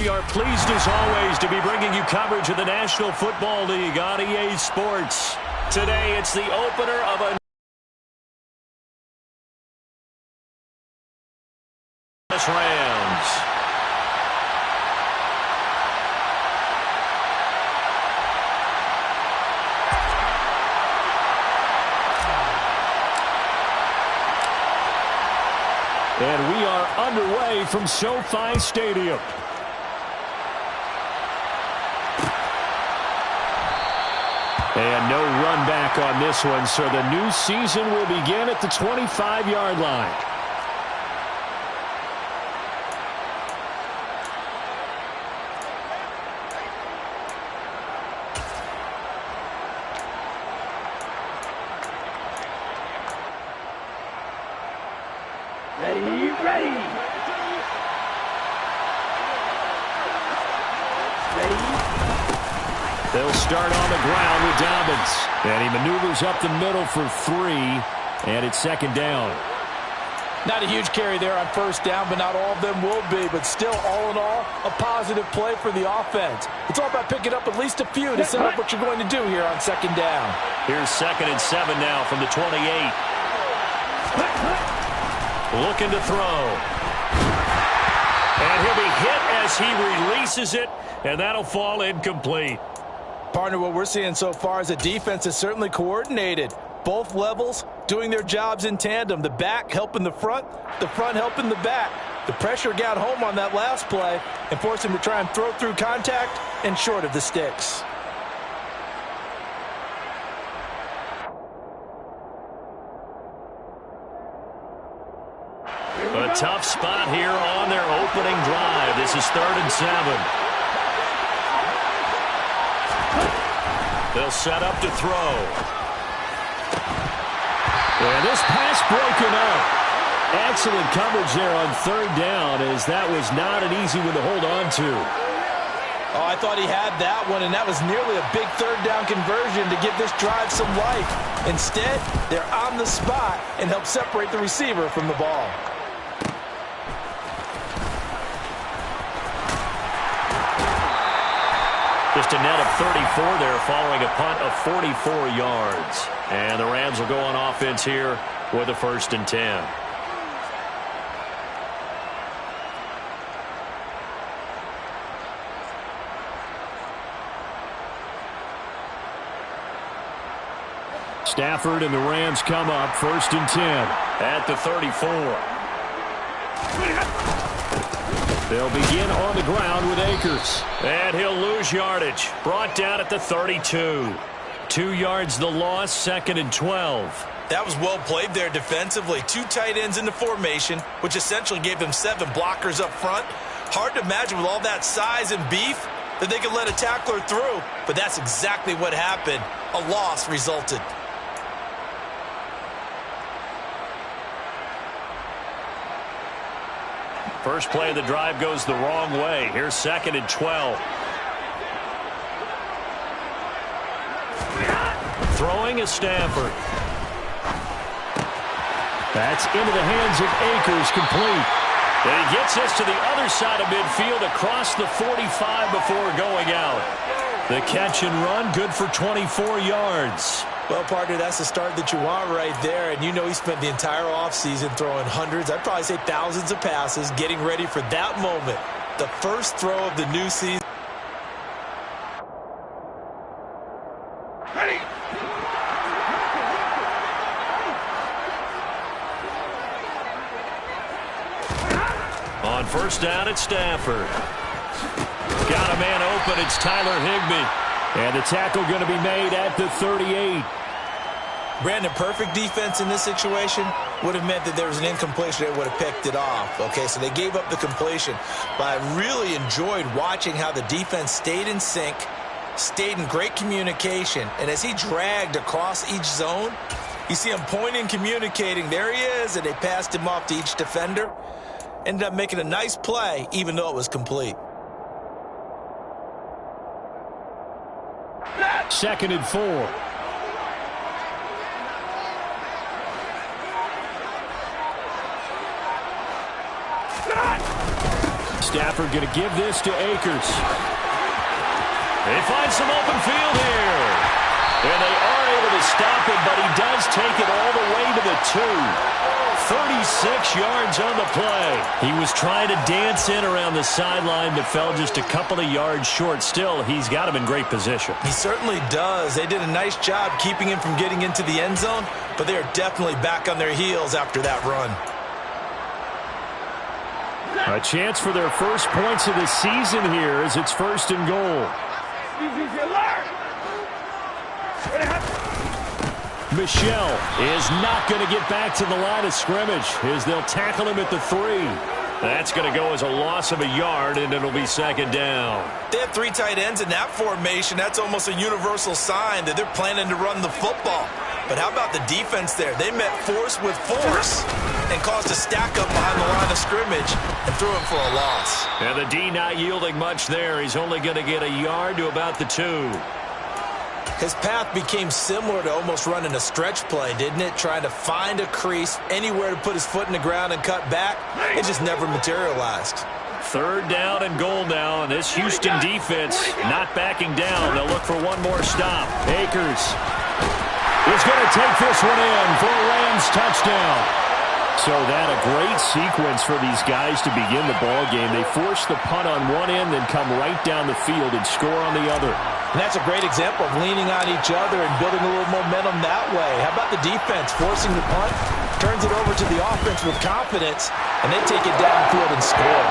we are pleased as always to be bringing you coverage of the National Football League on EA Sports. Today it's the opener of a Rams. And we are underway from SoFi Stadium. And no run back on this one, so the new season will begin at the 25-yard line. They'll start on the ground with Dobbins. And he maneuvers up the middle for 3. And it's second down. Not a huge carry there on first down, but not all of them will be. But still, all in all, a positive play for the offense. It's all about picking up at least a few to set up what you're going to do here on second down. Here's 2nd and 7 now from the 28. Looking to throw. And he'll be hit as he releases it. And that'll fall incomplete. Partner, what we're seeing so far is the defense is certainly coordinated. Both levels doing their jobs in tandem. The back helping the front helping the back. The pressure got home on that last play and forced him to try and throw through contact and short of the sticks. A tough spot here on their opening drive. This is 3rd and 7. They'll set up to throw. And this pass broken up. Excellent coverage there on 3rd down, as that was not an easy one to hold on to. Oh, I thought he had that one, and that was nearly a big 3rd down conversion to give this drive some life. Instead, they're on the spot and help separate the receiver from the ball. Just a net of 34 there following a punt of 44 yards. And the Rams will go on offense here with a 1st and 10. Stafford and the Rams come up 1st and 10 at the 34. They'll begin on the ground with Akers. And he'll lose yardage. Brought down at the 32. 2 yards the loss, 2nd and 12. That was well played there defensively. 2 tight ends in the formation, which essentially gave them 7 blockers up front. Hard to imagine with all that size and beef that they could let a tackler through. But that's exactly what happened. A loss resulted. First play of the drive goes the wrong way. Here's 2nd and 12. Throwing is Stafford. That's into the hands of Akers, complete. And he gets this to the other side of midfield across the 45 before going out. The catch and run, good for 24 yards. Well, partner, that's the start that you want right there. And you know he spent the entire offseason throwing hundreds, I'd probably say thousands of passes, getting ready for that moment. The first throw of the new season. Ready. On first down, it's Stafford. Got a man open. It's Tyler Higbee. And the tackle going to be made at the 38. Brandon, perfect defense in this situation would have meant that there was an incompletion. They would have picked it off. Okay, so they gave up the completion. But I really enjoyed watching how the defense stayed in sync, stayed in great communication. And as he dragged across each zone, you see him pointing, communicating. There he is, and they passed him off to each defender. Ended up making a nice play, even though it was complete. 2nd and 4. Stafford going to give this to Akers. They find some open field here. And they are able to stop him, but he does take it all the way to the 2. 36 yards on the play. He was trying to dance in around the sideline, but fell just a couple of yards short. Still, he's got him in great position. He certainly does. They did a nice job keeping him from getting into the end zone, but they are definitely back on their heels after that run. A chance for their first points of the season here as it's 1st and goal. Michel is not going to get back to the line of scrimmage as they'll tackle him at the 3. That's going to go as a loss of a yard, and it'll be 2nd down. They have 3 tight ends in that formation. That's almost a universal sign that they're planning to run the football. But how about the defense there? They met force with force and caused a stack up behind the line of scrimmage and threw him for a loss. And the D not yielding much there. He's only going to get a yard to about the 2. His path became similar to almost running a stretch play, didn't it? Trying to find a crease, anywhere to put his foot in the ground and cut back. It just never materialized. 3rd down and goal now, and this Houston defense not backing down. They'll look for one more stop. Akers is going to take this one in for a Rams touchdown. So that a great sequence for these guys to begin the ball game. They force the punt on one end, then come right down the field and score on the other. And that's a great example of leaning on each other and building a little momentum that way. How about the defense forcing the punt, turns it over to the offense with confidence, and they take it downfield and score.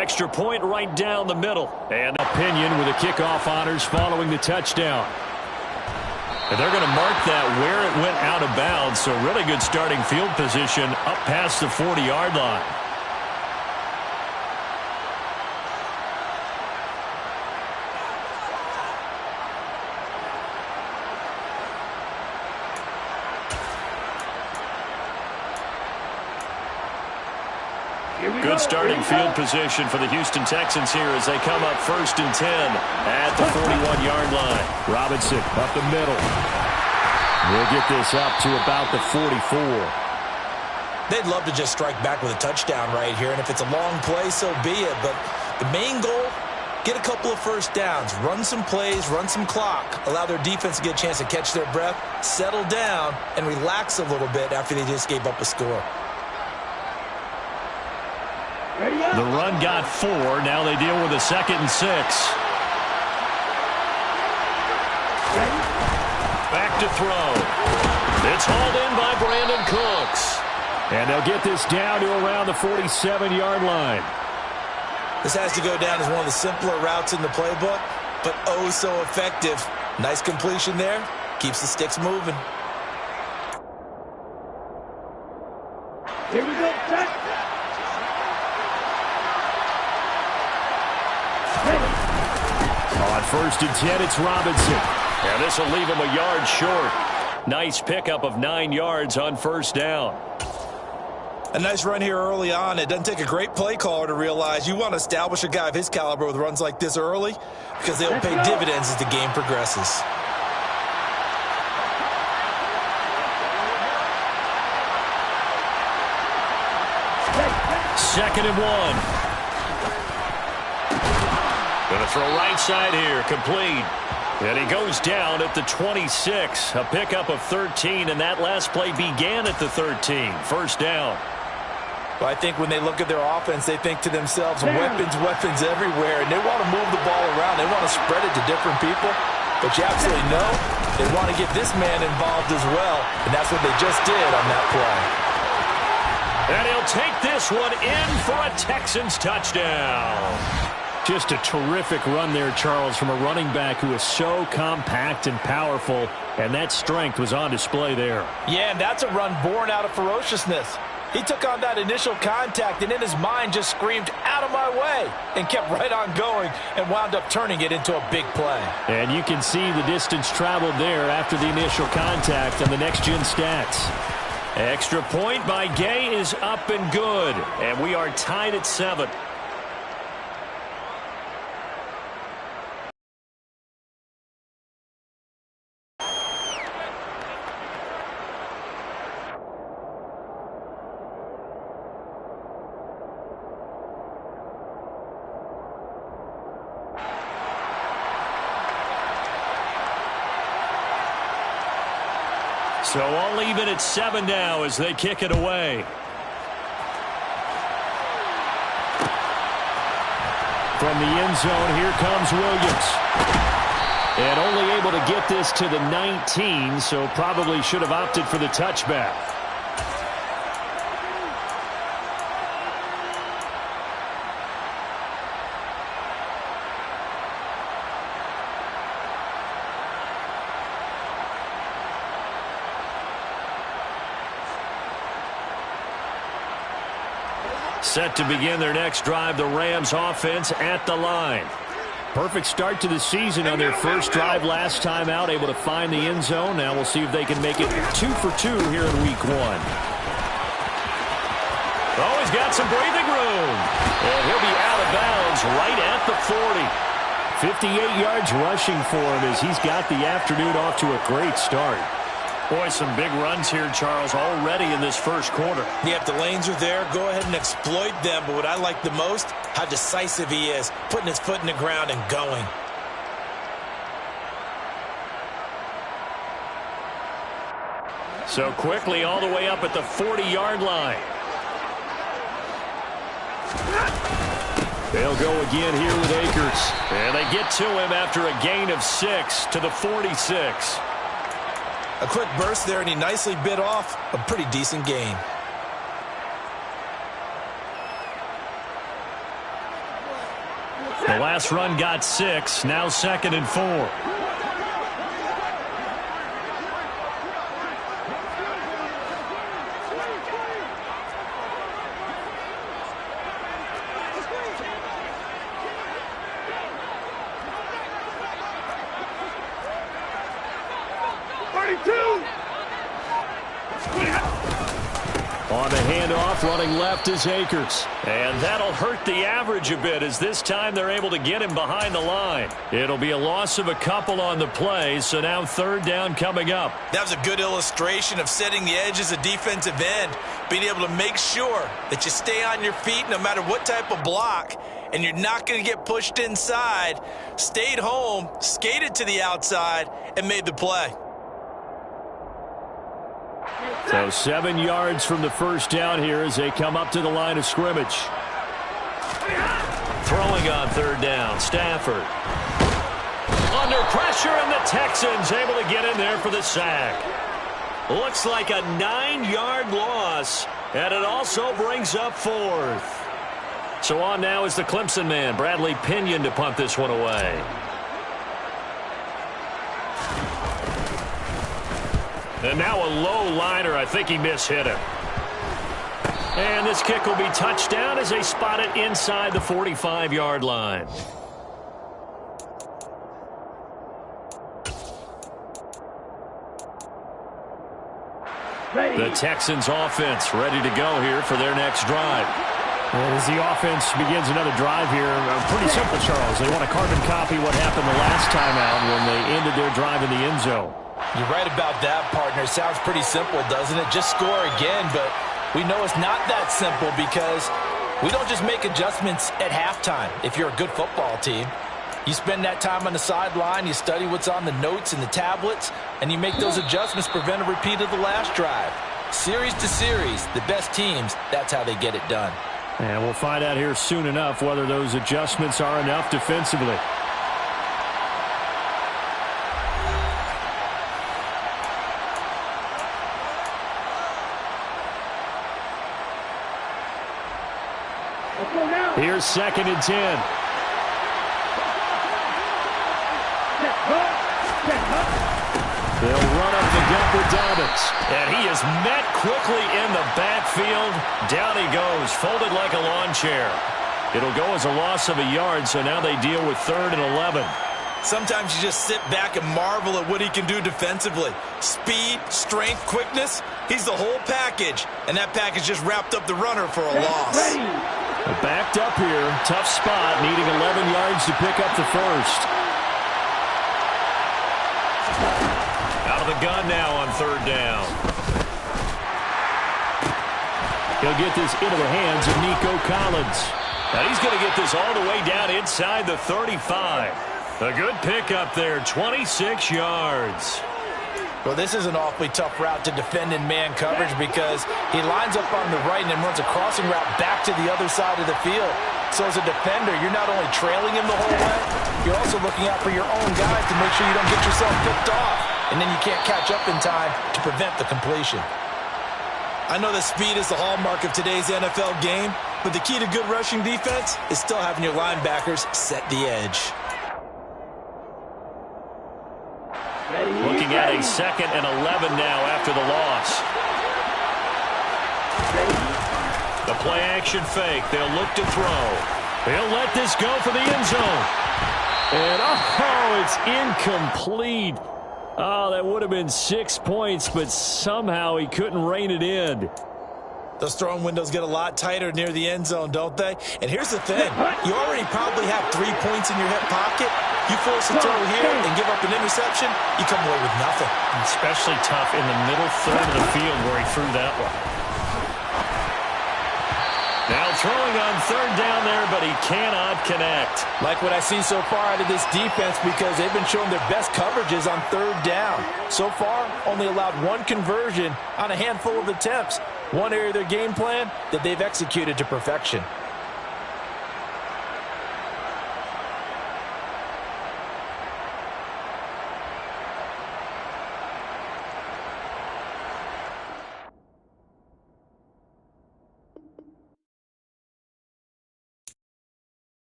Extra point right down the middle. And Opinion with the kickoff honors following the touchdown. And they're going to mark that where it went out of bounds. So really good starting field position up past the 40-yard line. Good starting field position for the Houston Texans here as they come up 1st and 10 at the 41-yard line. Robinson up the middle. We'll get this up to about the 44. They'd love to just strike back with a touchdown right here, and if it's a long play, so be it. But the main goal, get a couple of first downs, run some plays, run some clock, allow their defense to get a chance to catch their breath, settle down, and relax a little bit after they just gave up a score. The run got 4. Now they deal with a 2nd and 6. Back to throw. It's hauled in by Brandon Cooks. And they'll get this down to around the 47-yard line. This has to go down as one of the simpler routes in the playbook, but oh so effective. Nice completion there. Keeps the sticks moving. Here we go, set. On 1st and 10, it's Robinson. And this will leave him a yard short. Nice pickup of 9 yards on 1st down. A nice run here early on. It doesn't take a great play caller to realize you want to establish a guy of his caliber with runs like this early because they'll pay dividends as the game progresses. Second and 1. Going to throw right side here, complete. And he goes down at the 26. A pickup of 13, and that last play began at the 13. 1st down. Well, I think when they look at their offense, they think to themselves, weapons everywhere, and they want to move the ball around. They want to spread it to different people. But you absolutely know they want to get this man involved as well, and that's what they just did on that play. And he'll take this one in for a Texans touchdown. Just a terrific run there, Charles, from a running back who is so compact and powerful, and that strength was on display there. Yeah, and that's a run born out of ferociousness. He took on that initial contact and in his mind just screamed, "Out of my way," and kept right on going and wound up turning it into a big play. And you can see the distance traveled there after the initial contact on the next-gen stats. Extra point by Gay is up and good, and we are tied at 7. So all even at 7 now as they kick it away. From the end zone, here comes Williams. And only able to get this to the 19, so probably should have opted for the touchback. Set to begin their next drive, the Rams offense at the line. Perfect start to the season on their first drive last time out, able to find the end zone. Now we'll see if they can make it 2 for 2 here in week 1. Oh, he's got some breathing room. And he'll be out of bounds right at the 40. 58 yards rushing for him as he's got the afternoon off to a great start. Boy, some big runs here, Charles, already in this first quarter. Yeah, if the lanes are there, go ahead and exploit them. But what I like the most, how decisive he is, putting his foot in the ground and going. So quickly all the way up at the 40-yard line. They'll go again here with Akers. And they get to him after a gain of 6 to the 46. A quick burst there, and he nicely bit off a pretty decent gain. The last run got 6, now 2nd and 4. On the handoff, running left is Akers. And that'll hurt the average a bit as this time they're able to get him behind the line. It'll be a loss of a couple on the play, so now 3rd down coming up. That was a good illustration of setting the edge as a defensive end, being able to make sure that you stay on your feet no matter what type of block, and you're not going to get pushed inside. Stayed home, skated to the outside, and made the play. So 7 yards from the first down here as they come up to the line of scrimmage. Throwing on 3rd down, Stafford. Under pressure, and the Texans able to get in there for the sack. Looks like a 9-yard loss, and it also brings up 4th. So on now is the Clemson man, Bradley Pinion, to punt this one away. And now a low liner. I think he mishit him. And this kick will be touchdown as they spot it inside the 45-yard line. The Texans offense ready to go here for their next drive. And as the offense begins another drive here, pretty simple, Charles. They want to carbon copy what happened the last time out when they ended their drive in the end zone. You're right about that, partner. Sounds pretty simple, doesn't it? Just score again, but we know it's not that simple because we don't just make adjustments at halftime if you're a good football team. You spend that time on the sideline, you study what's on the notes and the tablets, and you make those adjustments, prevent a repeat of the last drive. Series to series, the best teams, that's how they get it done. And we'll find out here soon enough whether those adjustments are enough defensively. Here's 2nd and 10. They'll run up the gut with Dobbins. And he is met quickly in the backfield. Down he goes, folded like a lawn chair. It'll go as a loss of a yard, so now they deal with 3rd and 11. Sometimes you just sit back and marvel at what he can do defensively. Speed, strength, quickness, he's the whole package. And that package just wrapped up the runner for a loss. Backed up here, tough spot, needing 11 yards to pick up the first. Out of the gun now on 3rd down. He'll get this into the hands of Nico Collins. Now he's going to get this all the way down inside the 35. A good pickup there, 26 yards. Well, this is an awfully tough route to defend in man coverage because he lines up on the right and then runs a crossing route back to the other side of the field. So as a defender, you're not only trailing him the whole way, you're also looking out for your own guys to make sure you don't get yourself picked off. And then you can't catch up in time to prevent the completion. I know that speed is the hallmark of today's NFL game, but the key to good rushing defense is still having your linebackers set the edge. Looking at a 2nd and 11 now after the loss. The play action fake. They'll look to throw. They'll let this go for the end zone. And it's incomplete. Oh, that would have been 6 points, but somehow he couldn't rein it in. Those throwing windows get a lot tighter near the end zone, don't they? And here's the thing. You already probably have 3 points in your hip pocket. You force a throw here and give up an interception, you come away with nothing. Especially tough in the middle third of the field where he threw that one. Now throwing on 3rd down there, but he cannot connect. Like what I see so far out of this defense because they've been showing their best coverages on 3rd down. So far, only allowed 1 conversion on a handful of attempts. One area of their game plan that they've executed to perfection.